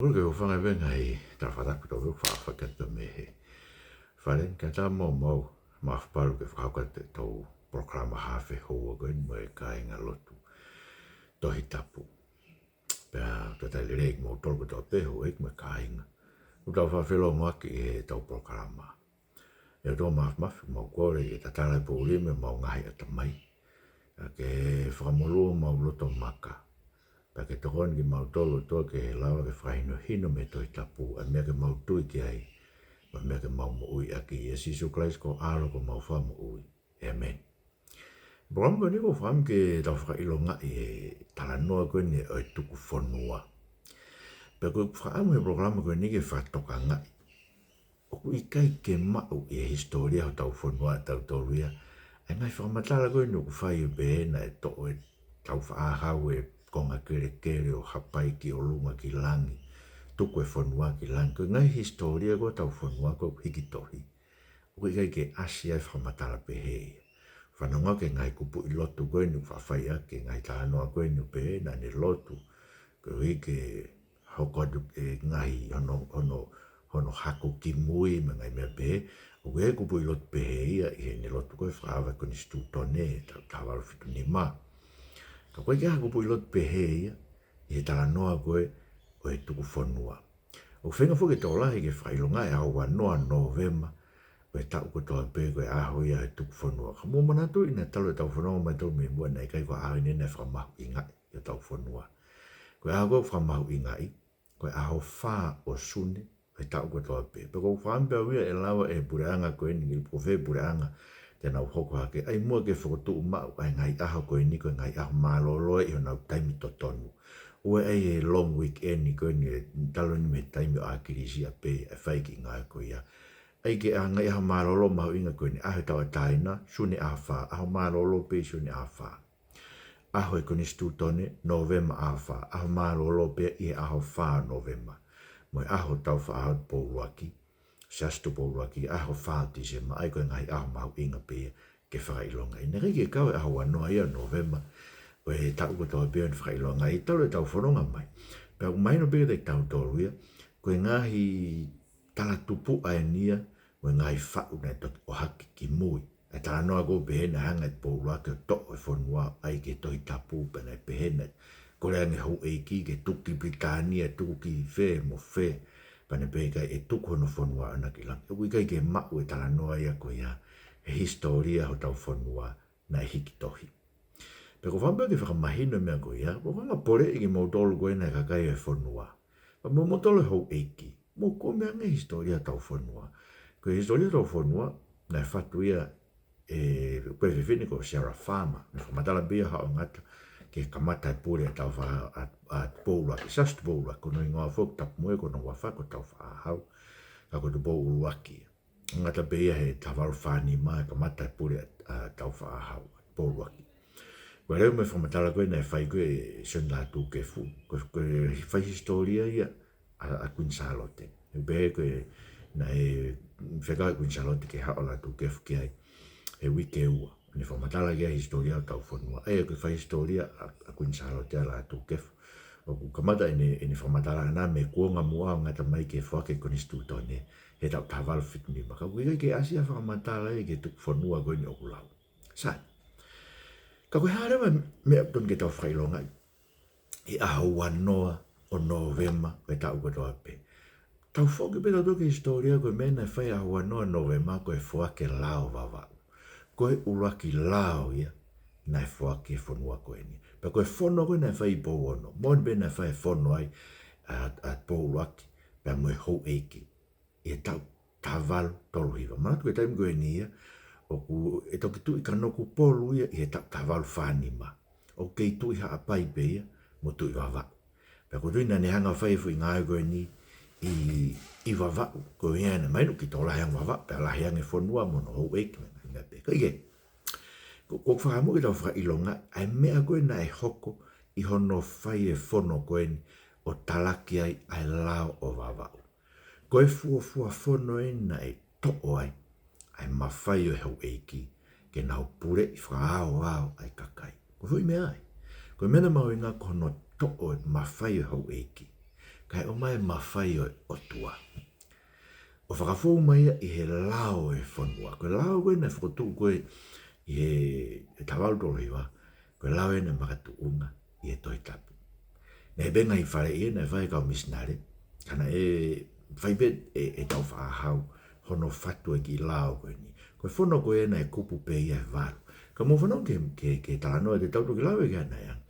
Porque o whanga venga hei, ta whataku tau whakata me he. Wharen, ka tā mau, mawhaparu ke whakata tau programa hawhi hoa koe mo e kāinga lotu. Tohi tapu. Pea, ta tai rei mo tolku tau peho e mo kāinga. Utau whawhelo ngaki e tau programa. E tō mawhafi mau kore e ta tārai po urime mau ngahi ata mai. Ke whakamolua mau loto maka. Pa ke tokon ki mau tolo toa ke he lawa ke whahino hino me toi tapu a mea ke mau tui ki ai ma mea ke mau mo ui aki e sisu klais ko alo ko mau wha mo ui. Amen. Brama ko niko wham ke tau whakailo nga i e tala noa koe ni oi Tukufonua. Pa koe whaamu he programa koe nike whatoka nga i. Oku i kai ke mau i e historia ho tau whanua tau toluia. E ngai whakamatala koe nuku whai u behena e to e tau whaahau e konga kere o hapai ki o lunga ki langi, tuku e fonua ki langi. Ko ngai historia ko tau fonua ko hiki tohi. O kai ke asia e whamatala pehe. Whanonga ke ngai kupu i lotu koe nu whawhaia ke ngai tānoa koe nu pehe na ni lotu. Ko hiki hokodu e ngai hono haku ki mui me ngai mea pehe. O kai kupu i lotu pehe ia i he ni lotu koe whaawa ko ni stu tone tawaru fitu ni maa. Ka koe kia haku pui lot pehe ia, i he tala noa koe o he Tukufonua. O whenga fuke tō lahi ke whailonga e au wanoa Novema, o he tau ko tō pe koe aho ia he Tukufonua. Ka mua manatu ina talo e tau whanau mai tau me mua nei kai ko aho ine nei whamahu i ngai i tau whanua. Koe aho koe whamahu i ngai, koe aho wha o sune, o he tau ko tō pe. Pe ko whaambea wia e lawa e pureanga koe ni, ko whe pureanga, tēnā hoko hake, ai mua ke whakotu umau, ai ngai aho koe ni, koe ngai aho māloloe i honau taimi totonu. Ue ai e long weekend ni koe ni, talo ni me taimi o akirisi a pe, e whaiki ngā koe ia. Ai ke ngai aho mālolo mahu inga koe ni, aho tau a taina, sune aho wha, aho mālolo pe sune aho wha. Aho e koni stutone, Novema aho wha, aho mālolo pe i aho wha Novema. Moe aho tau wha aho pouruaki. Sastu pouruaki aho whaati se ma ai koe ngai aho mahu inga pia ke whakailonga. Ina rei ke kau e aho wanoa ia Novema o e tau ko tau pia ni whakailonga i tau e tau whanonga mai. Pea umaino pia te tau tolu ia koe ngahi tala tupu ai nia o ngai whau nei tot o haki ki mui. E tala noa ko pehena hanga e pouruaki o to e whanua ai ke toi tapu pena e pehena. Kore ange hau eiki ke tuki Britania tuki whe mo whe. Pane peka e tuku hono fonua ana ki lang. Ui kai ke mau e tala noa ia ko ia he historia ho tau fonua na hiki tohi. Peko whamba ke whakamahino mea ko ia, mo whanga pore i ki mautolo koe na kakai e fonua. Pa mo motolo hau eiki, mo ko mea nge historia tau fonua. Ko historia tau fonua na whatu ia e koe whiwhini ko Sarah Farmer. Na whamatala bia hao ngata ke kamata e pure e tau wha a poulua, ke sastu poulua, kono i ngā whok tapu moe kono wha ko tau wha hau, ka ko tu poulua ki. Ngata beia he tawaru whani mai, kamata e pure a tau wha hau, poulua ki. Koe reo me whamatala koe nei whai koe son la tu ke fu, koe whai historia ia a Queen Charlotte. Behe koe na e whekau Queen Charlotte ke hao la tu ke fu ki ai, he wike ua. Ni whamatala kia historia o tau whanua. Ai koe whai historia a Queen Charlotte la tu kefu. O ku kamata ini whamatala ana me kuonga mua o ngata mai ke whake koni stutone. He tau tawalu fitu ni maka. Kui ke asia whakamatala e ke Tukufonua koe ni o kulau. Sai. Ka koe harewa mea ton ke tau whailonga. I aho wanoa o Novema koe tau koe toa pe. Tau whoke pe tau toke historia koe mena whai aho wanoa Novema koe whake lao wawau. Koe uraki lao ia, nai whake whanua koe ni. Pa koe whono koe nai whai pou ono. Moen be nai whai whono ai a pou uraki, pa moe hou eiki. I tau tavalu tolu hiwa. Manatu koe taimi koe ni ia, o ku e toki tui kanoku polu ia, i tau tavalu whanima. O kei tui haa pai pe ia, mo tui wawau. Pa koe tui nani hanga whai fui ngai koe ni, i wawau. Koe ia na mainu ki tō lahiang wawau, pa lahiang e whanua mono hou eiki. Kaike, ko whakamu ki tau whakailonga, ai mea koe na e hoko i hono whai e whono koe ni o talaki ai ai lao o wawau. Koe fua whono e na e to'o ai mawhai o hau eiki, ke nau pure i whakaao ai kakai. Ko hui mea ai, koe mena mau inga kono to'o e mawhai o hau eiki. kai o mai mawhai o tua. O whakafou mai I he lao e fonua. Koe lao koe nei whakotu koe I he tawau tolo hiwa. Koe lao e nei makatu unga I he toi tapu. Nei benga I whare I nei whai kau misnare. Kana whaibet e tau whaahau hono whatu e ki lao koe ni. Koe whono koe nei kupu pe I e waru. Ka mo whanau ke talanoa te tautu ki lao e kia nei ang.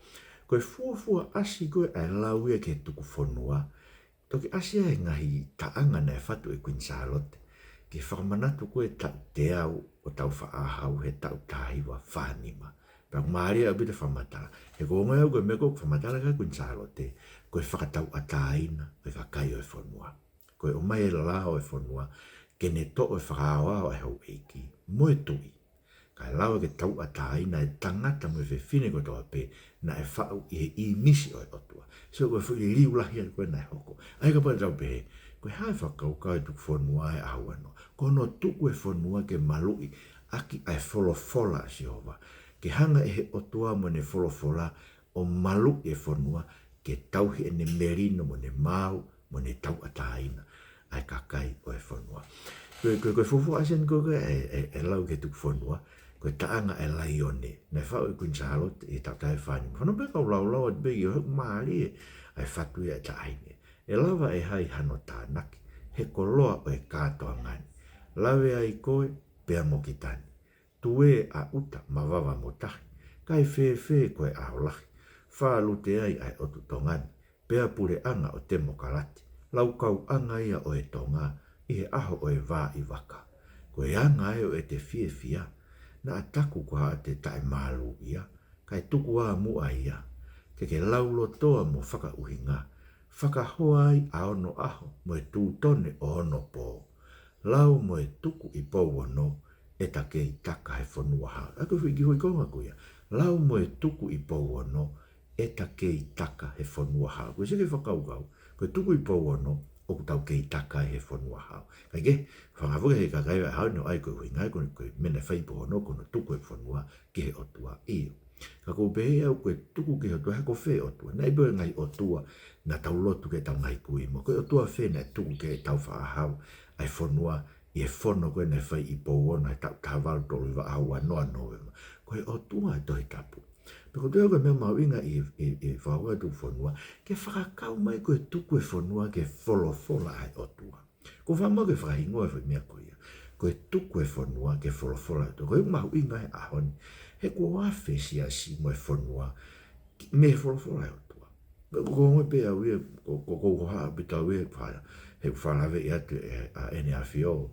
Koe fuafua asi koe ai lau e ke tukufonua. Toki asia e ngahi taanga nei whatu e Queen Charlotte. Ke whakamanatu koe tau te au o tau whaahau he tau tahiwa whanima. Pau maari au bita whamatara. He ko ngai au koe meko whamatara ka Queen Charlotte. Koe whakatau ataina e whakai o e whanua. Koe o mai e lao e whanua. Ke ne to e whakaawao e hau eiki. Moe tui. Kai lau ke tau ataina e tangata mo e whine ko toa pe na e whau I he I misi o e Otua. So koe whui liu lahi koe nai hoko. Ai ka pai tau pe koe hae whakau kai tukufonua e ahuano. Kono tuku e fonua ke malui aki ai wholofola si hova. Ke hanga e he Otua mo ne wholofola o malu e fonua ke tauhi e ne merino mo ne mau mo ne tau ataina. Ai kakai o e fonua. Koe fufu asen koe e lau ke tukufonua. Koe taanga e laione. Nei whau I Queen Charlotte e tau tai whani. Whanu pe kau lau at begi o hek maari ai whatu e ta aine. E lawa e hai hano tānaki. He koloa o e kātoa ngani. Lawe ai koe pea mo ki tani. Tue a uta ma wawa mo tahi. Kai whee koe a holahi. Whaalu te ai ai otu tongani. Pea pure anga o te mokalati. Lau kau anga ia o e tonga. I he aho o e wā I waka. Koe anga e o e te fia. Na ataku kwa te tae malu ia. Kai tuku a mua ia. Ke laulo toa mo whaka uhinga. Whaka hoa ai a ono aho mo e tūtone o ono pō. Lau mo e tuku I pō ono e take I taka he fonua hao. Ako whiki hui konga kuia. Lau mo e tuku I pō ono e take I taka he fonua hao. Koe seke whakaukau. Koe tuku I pō ono o ku tau kei taka he fonua hao. Kai ke, whangavuke he kakai ai hao no ai koe hui ngai koe mene whaipo ono kono tuku e fonua ki he Otua iyo. Ka ko behe au koe tuku ki he Otua he ko whee Otua. Nei boe ngai Otua na tau lotu ke tau ngai kui mo. Koe Otua whee nei tuku ke tau whaahau ai fonua I e whono koe nei whai I pōona tau tāwaru tolu wa au anoa novema. Koe Otua e tohi tapu. Peko te koe mea mau inga I whaua tu fonua, ke whakakau mai koe tuku e fonua ke wholofola ai Otua. Ko whamau ke whakahingoa e whi mea koe. Koe tuku e fonua ke wholofola ai Otua. Koe mau inga e ahoni. He ko wafe si mo e fonua me wholofola ai Otua. Peko ko ngoi pe au ia, ko haa pita au ia whaia. He whalawe I atu a ene awhio,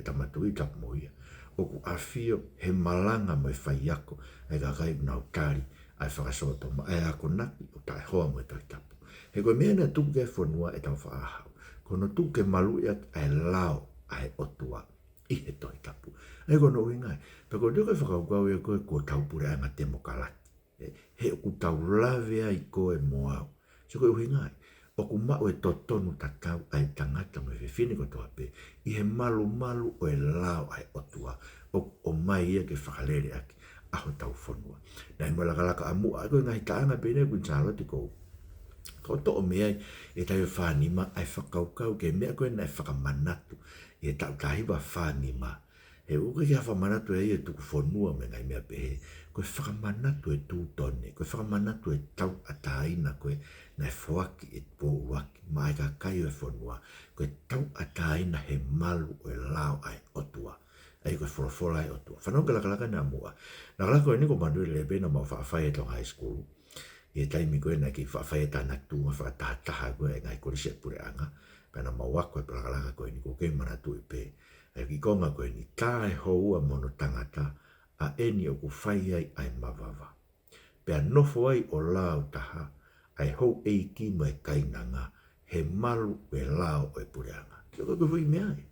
tamatu I tapu mo ia. O ku awhio he malanga mo e whaiako, e kakai nau tari. Ai whakasoto ma ai ako naki o tae hoa mo e toi tapu. He koe mea na tuke e whanua e tau whaahau. Kono tuke malu I ai lao ai Otua I he toi tapu. Ai kono ui ngai. Peko tuke whakaukau e koe ko tau pure anga te mokalati. He ku tau lawe ai koe moau. Se koe ui ngai. O ku mau e totonu tatau ai tangata mo e whine ko toa pe. I he malu o e lao ai Otua. O mai ia ke whakalere aki. Aho tau whanua. Nai mo lakalaka amu a koe ngai taanga pene Queen Charlotte ko. Ko to mea e tai whanima ai whakaukau ke mea koe nai whakamanatu. E tau tahiwa whanima. He uke kia whamanatu e tukufonua me ngai mea pehe. Koe whakamanatu e tūtone. Koe whakamanatu e tau ataina koe nai whawaki e pōwaki. Mai ka kai e whanua. Koe tau ataina he malu o e lao ai Otua. Ai koe wholofola ai Otua. Whanau ke lakalaka na mua. Nakalaka koe niko mandu le pena ma whaafai e tong high school. E taimi koe na ki whaafai e tānak tūma whaatahataha koe e ngai korisi e pure anga. Pena ma wako e lakalaka koe niko kei manatu e pe. Ai ki konga koe ni tae houa mono tangata a eni o ku whai ai mawawa. Pea nofo ai o lao taha ai hou eiki mo e kainanga he malu e lao o e pure anga. Kio koe koe mea e.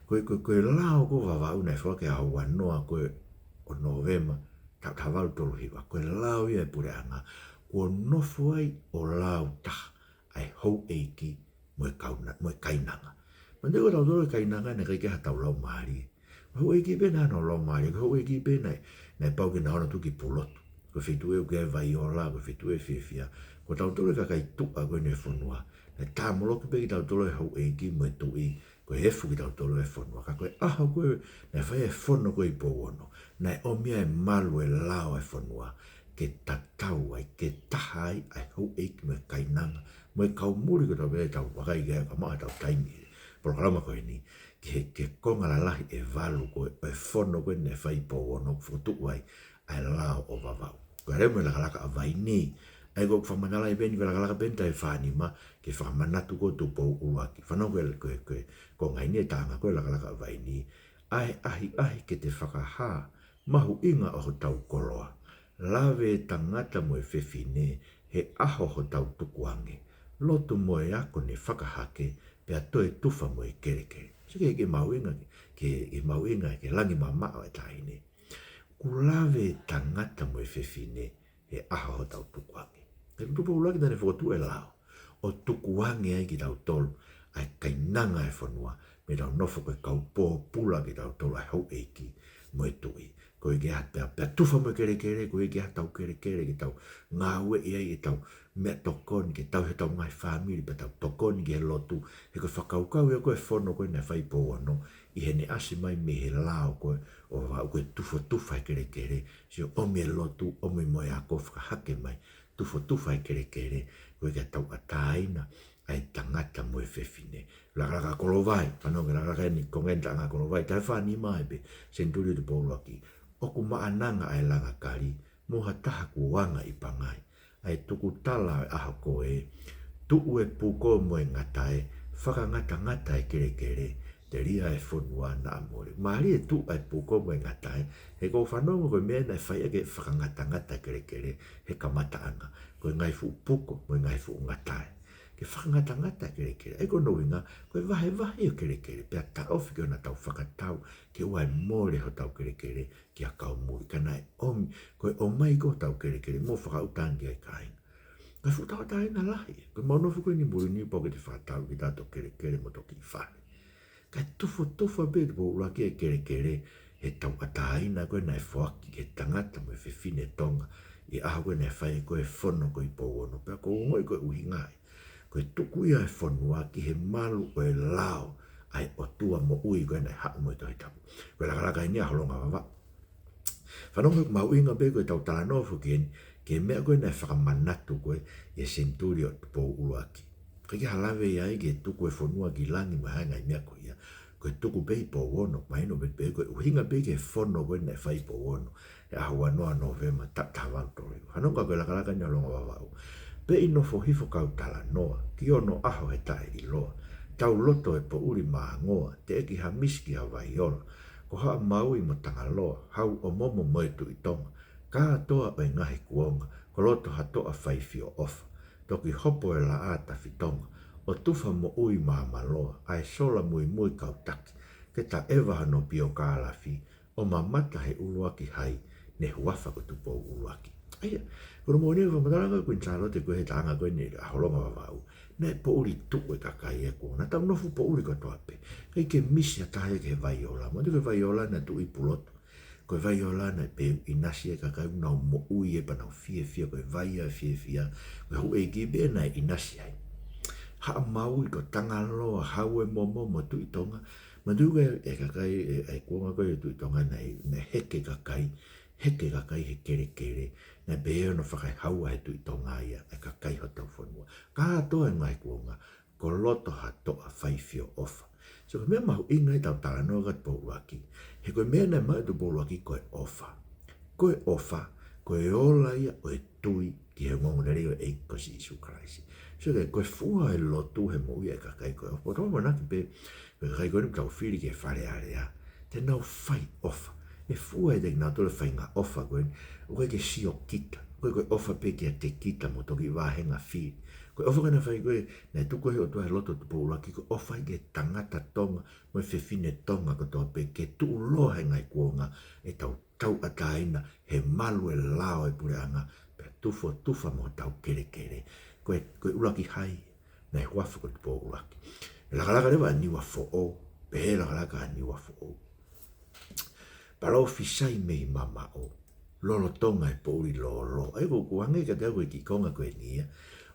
Koe lao ko wawau nei whake a hau anoa koe o Novema tau tawaru tolu hiwa. Koe lao ia e pure anga. Ko nofo ai o lao taha ai hou eiki mo e kainanga. Mande ko tau tolu e kainanga ne kai ke hatau lau maari. Hou eiki pe na no lau maari. Hou eiki pe nei pau ki na hona tuki pulotu. Ko whitu e uke vai ola, ko whitu e whiwhia. Ko tau tolu e kakai tua koe ne whanua. e tāmolo ki peki tau tolo e hau e ki mo e tui, koe hefu ki tau tolo e fonua, ka koe aha koe, na whai e fono koe i pōono, na e omia e malu e lao e fonua, ke tatau ai, ke taha ai, ai hau e ki mo e kainanga, mo e kau muri ko tau pēi tau wakai gea, ka maa tau taimi, programa koe ni, ke konga la lahi e valu koe, e fono koe ne whai pōono, futu ai, ai lao o vavau. Koe reo me lakalaka a vai ni, ai ko whamanala i beni, ko lakalaka benta e whanima, ke whamanatu ko tu pou uaki. Whanau koe, ko ngai ni e tanga koe lakalaka a vai ni, ai ahi ke te whakaha, mahu inga o ho tau koloa. Lawe tangata mo e whewhine, he aho ho tau tukuange. Lotu mo e ako ne whakahake, pea toe tufa mo e kerekere. Sike ke mauinga, ke mauinga, ke langi mamao e tahine. Kulawe tangata mo e whewhine, he aho ho tau tukuange. Ke tupu ulaki tane whotu e lao. O tukuange ai ki tau tolu, ai kainanga e whanua, me tau nofo koe kaupō pula ki tau tolu ai hau eiki mo e tui. Koe ke hata pea tufa mo e kerekere, koe ke hata tau kerekere ki tau ngā ue iai ki tau mea tokoni, ke tau he tau ngai whamiri, pe tau tokoni ki he lotu, he koe whakaukau e koe whono koe nei whai pōano, i he ne asi mai me he lao koe, o wau koe tufa e kerekere, si o omi e lotu, omi mo e ako whakahake mai, tufa e kerekere, koe ke tau ataina, ai tangata mo e whewhine. Lakaraka kolovai, panonga lakaraka ni kongenta ngā kolovai, tai whani mai pe, senturi tu pōluaki, oku maananga ai langa kari, moha taha kuanga i pangai, ai tuku tala e aha koe, tuu e puko mo e ngatai, ngata e kerekere, te ria e fonua na amore. Maari e tu ai puko mo e ngatai, he ko whanonga koe mea nei whai ake ngata e kerekere, he kamataanga, koe ngai fu puko mo e ngai fu ngatai. Ke ngata kerekere, e kono winga, koe vahe o kerekere, pea ta ofi ke ona tau whakatau, ke uai mōre ho tau kerekere, ki a kau muri, kana e omi, koe o mai ko tau kerekere, mō whakautangi ai kainga. Koe whutau tae na lahi, koe maunofu koe ni muri ni po ke te whakatau ki tato kerekere mo toki i whare. Kai tufu pe te po uraki e kerekere, he tau ataina koe nai whoaki, ke tangata mo e whewhine tonga, i aho koe nai whai koe whono koe i pōono, pea ko ngoi koe uhingai. Koe tuku ia e fonua ki he malu o e lao ai otua mo ui koe nei hau mo i tohi tapu. Koe lakalaka ini a holonga wawa. Whanonga mau inga be koe tau talanofu ke mea koe nei whakamanatu koe e senturi o po uruaki. Koe ki halawe ia ke tuku e fonua ki langi mo hanga i mea koe ia. Koe tuku be i po wono, maino be koe uhinga be ke fono koe nei whai po wono. E ahu anoa novema tatawang tori. Whanonga koe lakalaka ini a holonga wawa. Pe ino fo hifo kau tala noa, ki ono aho he tae i loa. Tau loto e po uri maa ngoa, te eki ha miski ha vai ora. Ko haa maui mo tanga loa, hau o momo moetu i tonga. Ka toa o ngahi kuonga, ko loto ha toa whaifi o ofa. Toki hopo e la ata fitonga, o tufa mo ui maa maloa, ai sola mui kau taki. Ke ta ewa hano pio ka alafi, o ma mata he uluaki hai, ne huafa ko tupo uluaki. Aia, kono mo ni whamataranga koe Charlotte koe he tanga koe ni a holonga wawau. Nei po uri tuku e kakai e kona, tau nofu po uri koe ape. Kei ke misi a tahe ke vaiola, mo te koe vaiola na tu i puloto. Koe vaiola na pe inasi e kakai unau mo ui e panau fia, koe vaia fia, koe hu e gibe na inasi ai. Ha mau i ko tanga loa, hau e mo tu i tonga, ma tu e kakai e kuonga koe tu i tonga na heke kakai he kerekere, na beo no whakai haua he tui tonga ia, e kakai ho tau whanua. Ka toa e ngai kuonga, ko loto ha toa whaifio ofa. So ko mea mahu ingai tau talanoa kat pōruaki, he koe mea nei mai tu pōruaki koe ofa. Koe ofa, koe ola ia o e tui ki he ngongonere o e kosi Isu Kraisi. So koe fua e lotu he mo ia e kakai koe ofa. Toa manaki pe, koe kakai koe ni tau whiri ke whare area, te nau whai ofa. E fua e te ngā tole whai ngā ofa koe, o koe ke sio kita, koe ofa pe ke te kita mo toki wāhenga whiri. Koe ofa kana whai koe, nei tuko he o tua he loto tu pōuraki, koe ofa i ke tangata tonga, mo e whewhine tonga ko toa pe, ke tu loa he ngai kuonga, e tau ataina, he malu e lao e pureanga, pe tufa mo tau kerekere, koe uraki hai, nei huafa ko tu pōuraki. E lakalaka rewa a niwa fo'o, pe he lakalaka a niwa fo'o. Parau fisai me i mama o. Lolo tonga e pouri lolo. Ai ko kuange ka te au ki konga koe nia.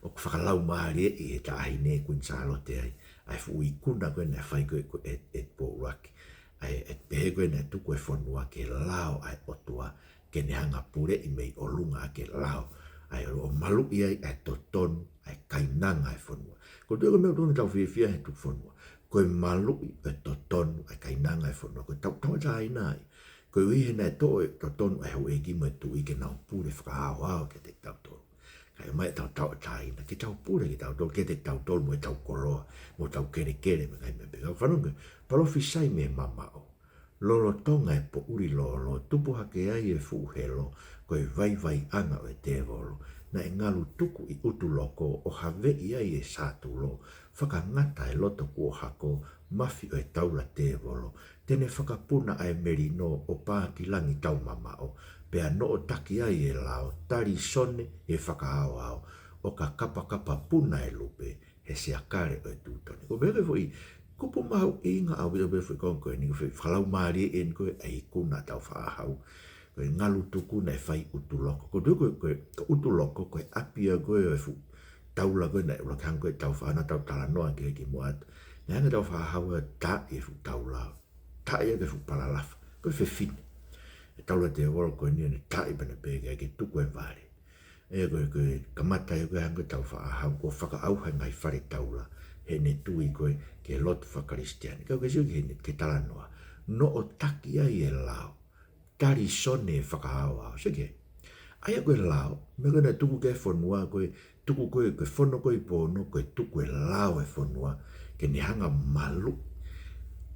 o whakalau maari e ta ai ne kuin sa alote ai fu I kuna koe ne whai koe po uraki. Ai pehe koe ne tuku fonua ke lao ai Otua ke ne hanga pure I mei o lunga ke lao. Ai o malu ai totonu ai kainanga ai fonua. Ko tue ko mea tonu tau whiawhia he Tukufonua. Koe malu totonu ai kainanga ai fonua. Koe tau tai nai. Koe uihe nei totonu ai hau eki mo tu I ke nau pure whakahao ao ke te tau tonu. Kai mai tau tai na ke tau pure ke tau tonu ke te tau tonu mo tau koroa mo tau kere me kai me peka. Whanunga, palofi sai me mamao. Lolo tonga e po uri lolo, tupu hake ai e fuhelo, koe vai anga o e te volo, na e ngalu tuku I utu loko o havei ai e sātulo, whakangata e loto kua hako, mafi o e taula te volo, tene whakapuna ai merino o pākilangi tau mamao, pea no o taki ai e lao, tari sone e whakaao ao, o ka kapa puna e lupe, he sea kare o e tūtone. Ko mele foi, kupu mahu inga au bida bida foi konko e ni koe whalau maari e koe ai kuna tau whaahau. Koe ngalu tuku nei whai utu loko. Ko tuku koe utu loko koe apia koe o e fu taula koe nei ulakang koe tau whaana tau tala noa ki mua atu. Nei anga tau whaahau e ta e fu taula. Ta e fu palalafa. Koe fine. E taula te woro koe ni ane ta e bana pēke ke tuku e vare. E koe kamata e koe hanga tau whaahau ko whaka auha ngai whare taula. He ne tui koe ke lotu whakaristiani. Kau ke siuki he ne ke tala noa. No o taki ai e lao. Tari sone e whakahao ao. Sike. Aia koe lao. Me koe na tuku ke fonua koe. Tuku koe fono koe pono. Koe tuku e lao e fonua. Ke ne hanga malu.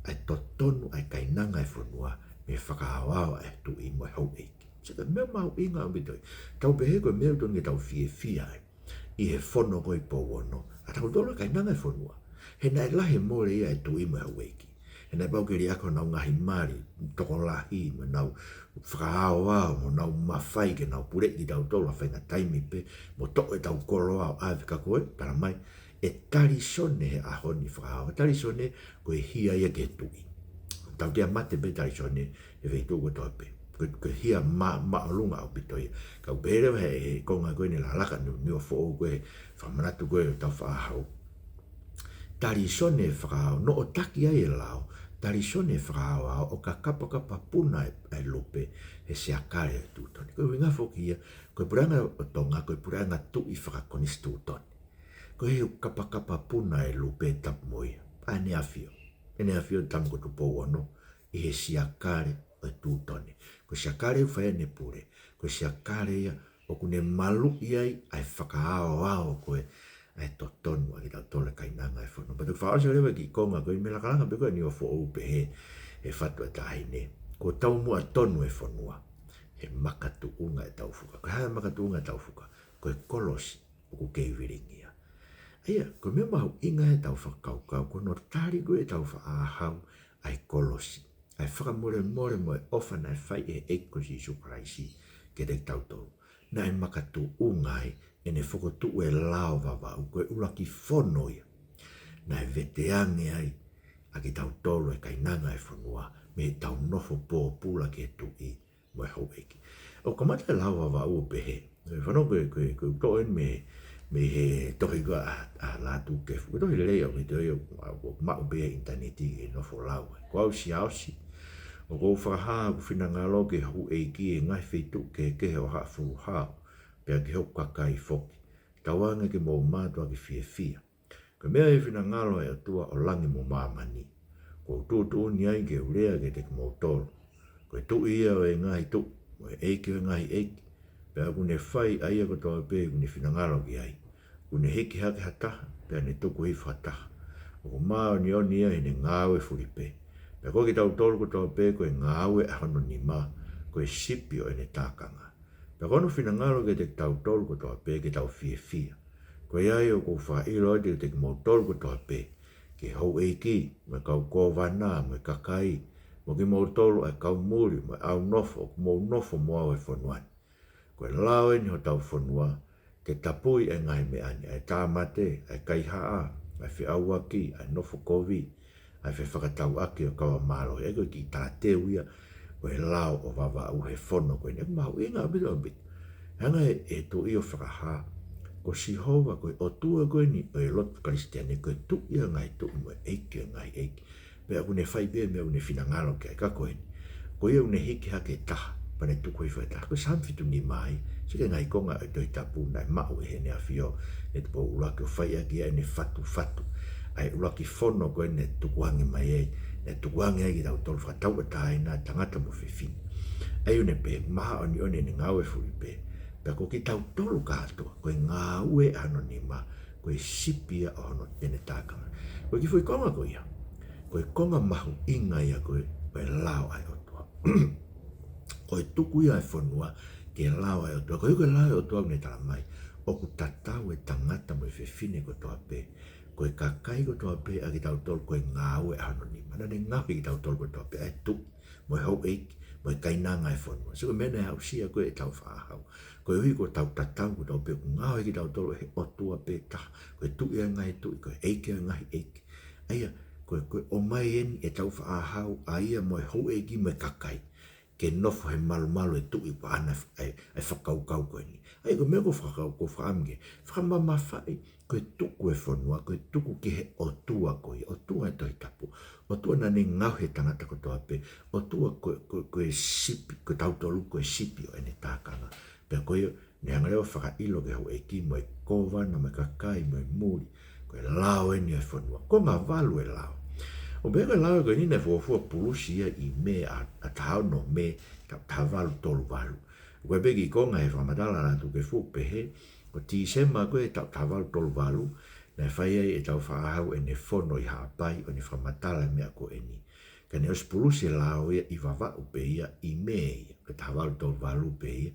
Ai totonu ai kainanga e fonua. Me whakahao ao e tu I mo hau eiki. Sike mea mau inga o bitoi. Tau pehe koe mea utongi tau fie ai. I he fono koe powono. A tau dolo kainanga e fonua. He nai lahe more ia e tu I mo hau eiki. He nai paukeri ako nau ngahi mari, toko lahi, mo nau whakaao ao, mo nau mawhai ke nau pureki tau tola whainga taimi pe, mo toko e tau koro ao awika koe, para mai, e tari sone he ahoni whakaao. Tari sone koe hia ia ke tui. Tau tia mate pe tari sone e veitu ko toa pe. Koe hia maalunga au pitoi. Kau pere he konga koe ni lalaka ni o fōu koe, whamanatu koe tau whaahau. Tari sone whakao, no o taki ai e lao, tari sone whakao ao, o ka kapa puna e lupe, he se akare e tūtoni. Koe winga whoki ia, koe puranga o tonga, koe puranga tu I whakakonis tūtoni. Koe he kapa puna e lupe e tapu moia, a ne awhio. E ne awhio tamu ko tupo ono, I he se akare e tūtoni. Koe se akare u whaia ne pure, koe se akare ia, o kune malu iai, ai whakao ao koe, ai totonu ai tau tole kainanga e whono. Patu whaosa rewa ki konga koe me lakalanga pe koe ni o fōu pehe e whatu e tahine. Ko tau mua tonu e whonua. He makatu unga e tau fuka. Koe hae makatu unga e tau fuka. Koe kolosi o ku kei viringia. Aia, koe mea mahu inga e tau whakaukau. Ko no tari koe e tau whaahau ai kolosi. Ai whakamore mo e ofana e whai e eikosi suparaisi ke te tau tau. Na e makatu unga e ne whakotu e lao vavau, koe ulaki whono ia. Na e veteange ai, a ki tau tolo e kainanga e whanua, me tau nofo pō pula ke tu I mo e hau eki. O kamata e lao vavau o pehe, whanau koe utoen me he tohi koe a lātu kefu. Koe tohi leo, me te oio mau pehe interneti e nofo lau. Ko au si ausi, o kou whakaha ku whinangalo ke hau eki e ngai whetu ke o haafu hao. Pea ki hau kakai foki. Tawanga ke mō mātua ki fia. Ka mea e whina ngalo e atua o langi mō māmani. Ko tūtu ni ai ke urea ke te mō tolo. Ko tu ia o e ngahi tu, o e eiki o e ngahi eiki. Pea kune whai aia ko toa pē kune whina ngalo ki ai. Kune hiki hake hataha, pea ne tuku hifu hataha. O ko māo ni oni ia he ne ngāwe furi pē. Pea ko ki tau tolo ko toa pē ko e ngāwe ahono ni mā, ko e sipi o e ne tākanga. Pea kono whina ngalo ke te tau tolu ko toa pē ke tau fia. Ko iai o ko whairo te te mo tolu ko toa pē. Ke hau eiki, me kau kōwana, me kakai. Mo ki mo tolu ai kau muri, me au nofo, mo nofo mo au e whanuani. Ko e lao e ni ho tau whanua, ke tapui e ngai me ani, ai tāmate, ai kai haa, ai whi auaki, ai nofo kovi, ai whi whakatau aki o kawa malo. E koe ki tā te uia, ko e lao o wawa au he whono koe ne mau inga bito bit. Hanga e tu i o whakaha, ko si hova ko Otua ko ni o lot kristiane ko tu ia ngai tu mo eike ngai eike pe aku ne fai be me ne finangalo ke ka ko ni ko ia ne hiki hake ta pa ne tu ko fa ta ko sam fitu ni mai se ke ngai ko nga to tapu na ma o he ne afio e po ula ko fai aki ne fatu ai ula ki fono ko ne tu wangi mai e tu wangi ai da tol fa tau ta ina tangata mo fe fin ai ne pe ma oni ne ngau e fu pe pe ko ki tau tolu kato ko ngā ue anonima ko sipia ono ene taka ko ki foi konga ko ia ko konga mahu inga ia ko lao ai Otua ko tuku ia e fonua ke lao ai Otua ko lao ai Otua ne tala mai o ku tatau e tangata mo fe fine ko toa pe ko kakai ko toa pe a ki tau tolu ko ngā ue anonima na ne ngā ki tau tolu ko toa pe ai tu mo hau eiki mo kainanga e fonua so mena hau sia ko e tau whaahau ko hui ko tau tatau ko tau pe ngā heki tau tolo he Otua pe ta ko tu ia ngai tu ko eike ngai eike aia ko o mai en e tau whaahau aia mo hau eiki me kakai ke nofo he malu e tu i pa ana ai whakau kau ko ni ai ko me ko whakau ko whaamge whamama whai ko tuku e fonua ko tuku ki he Otua ko i Otua e toi tapu Otua na ne ngau he tangata ko toa pe Otua ko e sipi ko tau tolu ko e sipi o ene tākanga pe ko i ne angareo whaka ilo ke hau eki mo e kovana mo e kakai mo e muri ko e lao eni e fonua ko ngā valu e lao o bega lao ko nina fuafua pulusi ia i me a tahau no me ta valu tolu valu ko e begi ko ngai whamatala na tu ke fu pehe ko ti sema ko e ta valu tolu valu na whai e tau whaahau e ne fono i haapai o ne whamatala mea ko eni ka ne os pulusi lao ia i wawau pe ia i me ia ko ta valu tolu valu pe ia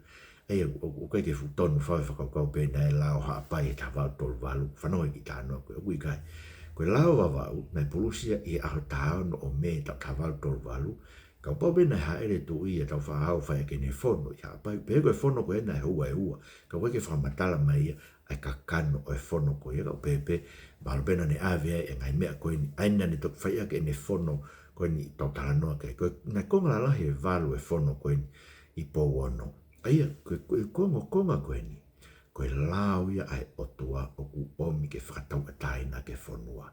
ai o kai ke fu tonu whakakau pe na e lao haapai e ta valu tolu valu whanoi ki tānoa ko e ui kai ko lao wawau na pulusia i aho tāo no o me ta valu tolu valu ka pobe na haere tu i e tau whaahau whai ke ne fono i haapai pe ko e fono ko e na e hua ka wake whamatala mai ai ka kano o e fono ko ia o pepe balbena ne avea e ngai mea ko ni aina ne tok whai ake ne fono ko ni tau talanoa ke ko na konga lahi e valu e fono ko ni i powono aia ko konga ko ni ko e lao ia ai Otua o ku omi ke whakatau ataina ke fonua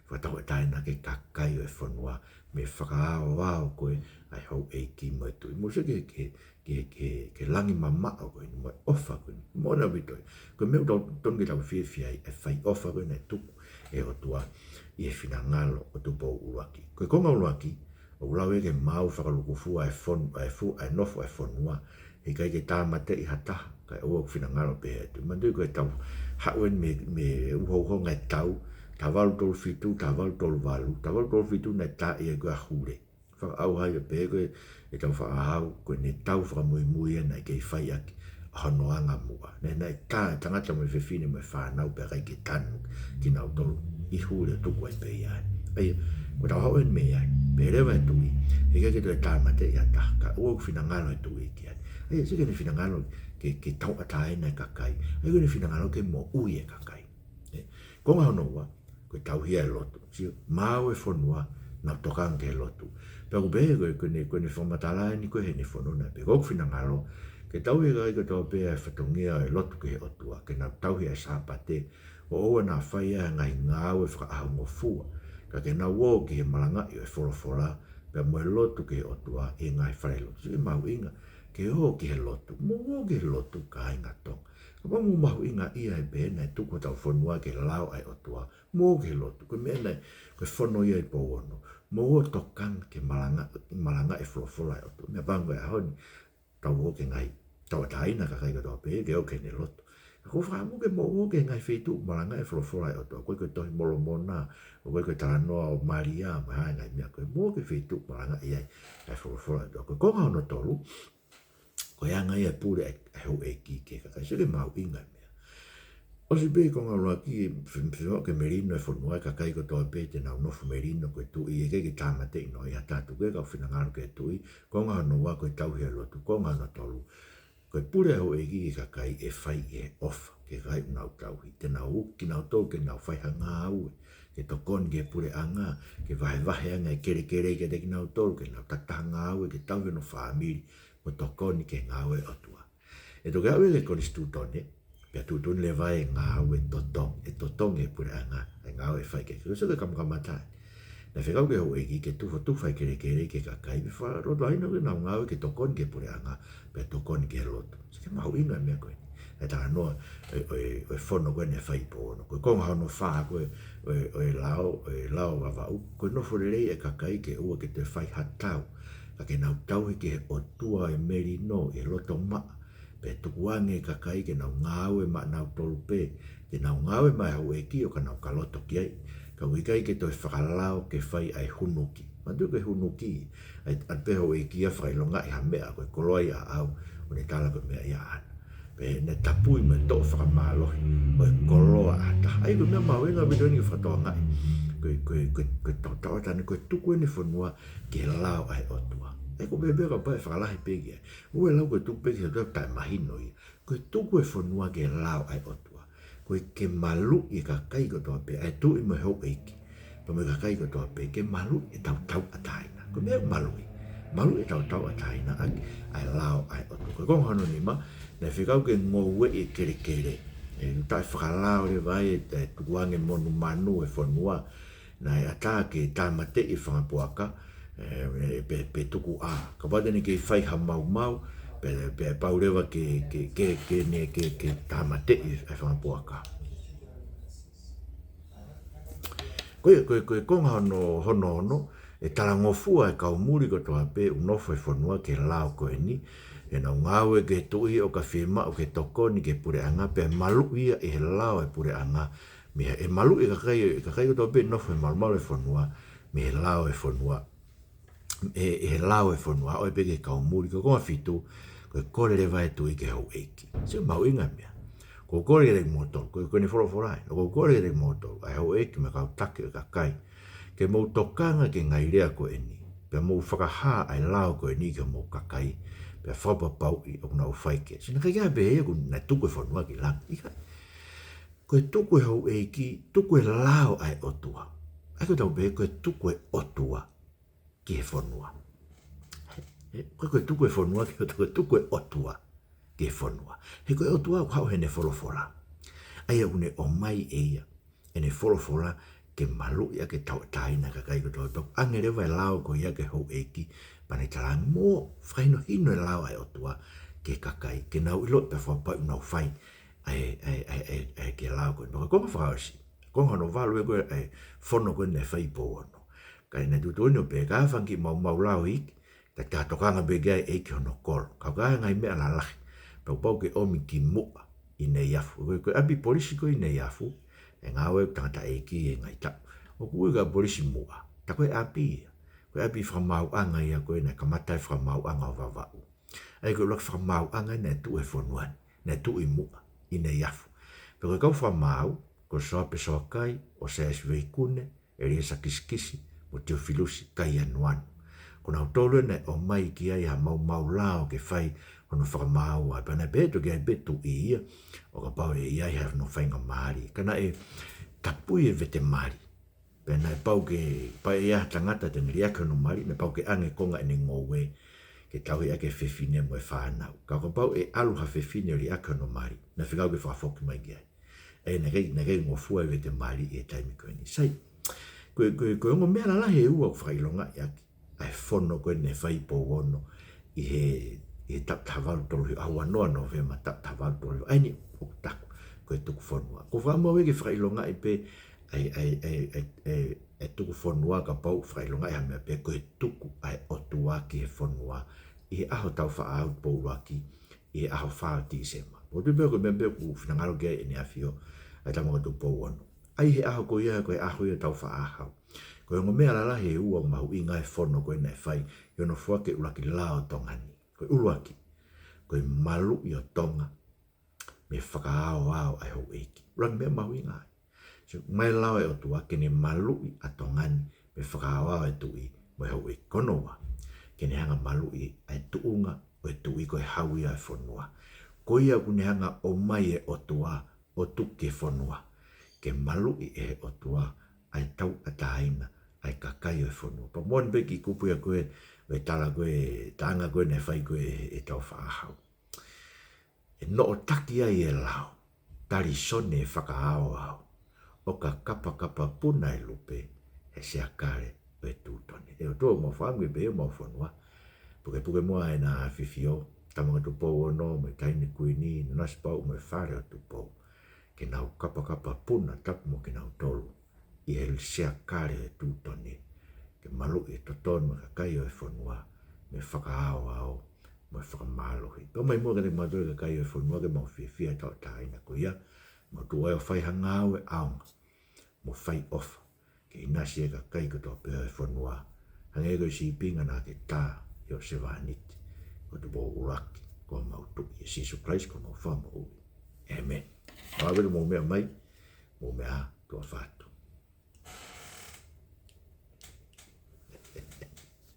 whakatau ataina ke kakai o e fonua me whakaao wao ko e ai hau eiki mo e tui mo se ke langi mamao ko ni mo e ofa ko ni mo na vitoi ko meu ton ki tau whiawhia e whai ofa ko ni tuku e Otua i e whina ngalo o tupo uruaki ko e konga uruaki o ulau e ke mau whakalukufua e fu e nofo e fonua e kai ke tāmate i hata kai ua whina ngalo pe e tu mandu ko e tau hauen me uho ngai tau ta valu tolu fitu ta valu tolu fitu na ta i e kua hure whaka au hai e pe ko e tau whaahau ko ne tau whakamui na i kei whai aki honoanga mua ne na e tā tangata mo e whiwhine mo e whanau pe kai ke tanu ki nau tolu i hure tuku ai pe iai ai ko tau hauen me iai pe rewa e tui e kai ke tu e tāmate i hata ka ua whina ngalo e tui ki ai ai se ke ne whina ngalo ke tau atai na kakai ai ko ne whina ngalo ke mo ui e kakai ko ngā honoa ko tau hia e lotu si mau e fonua na tokang ke lotu pe ko be ko ne formatala ni ko he ne fonuna pe ko whina ngalo ke tau hia ko tau pe e whatongia e lotu ke he Otua ke na tau hia e sāpate o oa na whai e ngai ngāu e whakaahungo fua ka ke na wō ki he malanga i e whorofora pe mo e lotu ke he Otua e ngai whare lotu si mau inga ke ho ki he lotu mo wō ki he lotu ka inga tonga ka mo mahu inga ia e pēna e tuku tau fonua ke lao ai Otua mo ke lotu ko mena ko fono ia i powono mo o tokang ke malanga e whorofora e Otua me pango e ahoni tau o ke ngai tau ataina ka kai ka tau pe ke o ke ne lotu ko whaamu ke mo o ke ngai whetu malanga e whorofora e Otua koe tohi molomona o koe taranoa o Maria ma hae ngai mea koe mo ke whetu malanga ia e whorofora e Otua koe konga ono tolu ko anga ia pure e hau e ki ke kakai se ke mau inga mea o si pe konga loa ki whiwha ke merino e whanua e kakai ko toa pe te nau nofu merino koe tu i e ke tāmate ino i hatatu ke kau whina ngaro ke tu i konga anoa koe tau hea lotu konga ano tolu koe pure hau e ki kakai e whai e ofa ke kai unau tau hi te nau uki nau tau ke nau whai hanga au ke tokon ke pure anga ke vahe anga e kere ke te ki nau tolu ke nau tatanga au ke tau heno whaamiri mo tokoni ke ngāwe Otua. E toke au e koristu tone, Pea tutun le vai ngā au e totong e pure anga, e ngā au e whai ke kuru, so ke kamata. Na whekau ke ho eki ke tufa kere ke kakai, me wha roto aina ke ngā ngā au ke tokon ke pure anga, pea tokon ke loto. So ke mau inga mea koe. E tā noa, o whono koe ne whai pōno, koe konga hono wha koe, o lao wawau, koe nofo rei e kakai ke ua ke te whai hatau, ka ke nau tau ke Otua e meri no e loto maa, pe tukuange kakai ke nau ngāwe ma nau tolu pe, ke nau ngāwe mai hau e ki o ka nau kaloto ki ai, ka wikai ke toi whakalao ke whai ai hunuki. Mandu ke hunuki, ai peho e ki a whailonga i ha mea koe koloi a au, o ne tala koe mea ia ana. Pe ne tapui me tō whakamalohi, o e koloa ata. Ai koe mea mawinga bidoni o whatoa ngai, koe tau tani koe tuku ene fonua ke lao ai Otua. E ko bebe ka pai whakalahi pegi ai. Ue lau koe tuku pegi hau tai mahino i. Koe tuku e fonua ke lao ai Otua. Koe ke malu i ka kai ko toa pe. Ai tu i me hau eiki. Pa me ka kai ko toa pe. Ke malu i tau ataina. Koe mea malu i. Malu i tau ataina. Ai lao ai Otua. Koe kong hano ni ma. Nei whikau ke ngowe i kere kere. E tai whakalao le vai e tukuange monu manu e fonua. Nei ata ke tamate i whangapuaka. Pe tuku a ka wate ni ke whai ha mau pe paurewa ke tamate i whangapuaka koe konga hono e talangofua e kau muri ko toa pe unofo e whanua ke lao koe ni e nau ngawe ke tui o ka whima o ke tokoni ke pure anga pe malu ia e he lao e pure anga me e malu i ka kai ko toa pe unofo e malu e whanua me he lao e whanua e lao e whanua o e peke kau muri ko konga fitu ko e kore le vai tu i ke hau eiki se mau inga mea ko kore le motor ko ne whoroforai ko kore le motor ai hau eiki me kau take ka kai ke mau tokanga ke ngai rea ko e ni pe mau whakaha ai lao ko e ni ke mau kakai pe whapa pau i o nau whaike sina kai kia behe ko na tuku e whanua ki lang ika ko e tuku e hau eiki tuku e lao ai Otua ai ko tau behe ko e tuku e Otua ki he fonua. Koe tuku e fonua ki koe tuku e Otua ki he fonua. He koe Otua hau he ne wholofora. Ai au ne o mai eia. E ne wholofora ke malu ia ke tau taina ka kai koe tau. Ange rewa e lao ko ia ke hou eiki. Pane talang mō whaino hino e lao ai Otua ke kakai. Ke nau ilo pe whapau nau whai. Ai ke lao koe. Koe konga whakawasi. Konga no walu e koe ai whono koe ne whai po ono. Kai na tutoni o pe ka whanki mau lau hiki, ta tokanga pe gai eiki hono koro. Kau kai ngai mea la lahi, pau ke omi ki mua i nei yafu. Koe api polisi ko i nei yafu, e ngā weu tangata eiki e ngai tau. O kue ka polisi mua, ta koe api ia. Koe api whamau anga ia koe na kamatai whamau anga o wawau. Ai koe lak whamau anga na tu e whonuani, na tu i mua i nei yafu. Koe kau whamau, ko soa pe soa kai, o se esvei kune, e ria sa kisikisi, o te filusi kai anuanu. Kona utolu ne o mai ki ai ha mau lao ke whai hono whakamau ai. Pana beto ki ai betu i ia, o ka pau e iai ha no whainga maari. Kana e tapui e vete maari. Pena e pau ke, pa e ia tangata te ngiri ake no maari, me pau ke ange konga ene ngowe, ke tau i ake whewhine mo e whanau. Ka pau e aluha whewhine ri ake no maari, na whikau ke whakafoki mai ki ai. E na kei ngofua e vete maari e taimi koe ni. Sai, koe ongo mea la he ua o whailonga i aki. Ai whono koe ne whai po wono i he tap tawau tolu hi awa noa no vema tap tawau tolu. Ai ni o taku koe Tukufonua. Ko whamau e ke whailonga i pe ai Tukufonua ka pau whailonga i hamea pe koe tuku ai Otua ki he whonua i he aho tau whaau po uaki i he aho whao ti sema. O tu peo koe mea peo ku whinangaro kia i ne awhio ai tamonga tu po wono. Ai he aho ko ia koe aho ia tau whaahau. Koe ngo mea lala he ua mahu i ngai whono koe nei whai. Io no whuake ulaki lao tongani. Koe uluaki. Koe malu i o tonga. Me whakaao ao ai hou eiki. Ulaki mea mahu i ngai. So mai lao e Otua kene malu i a tongani. Me whakaao ao e tui mo hou eiki. Konoa. Kene hanga malu i ai tuunga o e tui koe haui ai whonua. Koe ia kune hanga o mai e Otua o tuke whonua. Ke malu i e Otua ai tau ataina ai kakai o whonua. Pa mon beki kupu ia koe e tala koe, tanga koe ne whai koe e tau whaahau. E no o taki ai e lao. tari sone e whakaao au. O ka kapa puna e lupe e sea kare e tūtone. E o tō mo whangu be mo fonua. Puke mua e nā whiwhio. Tamanga tu pou ono me taini kuini. Nasi pau me whare o tu pou. Ke nau kapa puna tapu mo ke nau tolu. I he sea kare e tūtone. Ke malu e totonu me ka kai o e fonua. Me whakaao au. Me whakamalohi. Pau mai mua kare madoi ka kai o e fonua ke mau whiwhia tau taina ko ia. Mo tu ai o whai hangau e aunga. Mo whai ofa. Ke inasi e ka kai kato pēr e fonua. Hange koe si pinga nā ke tā i o se wāniti. Ko tu bō uraki. Ko mau tuki e Sisu Christ ko mau whamu ui. Amen. Pāwere mō mea mai. Mō mea tua whātu.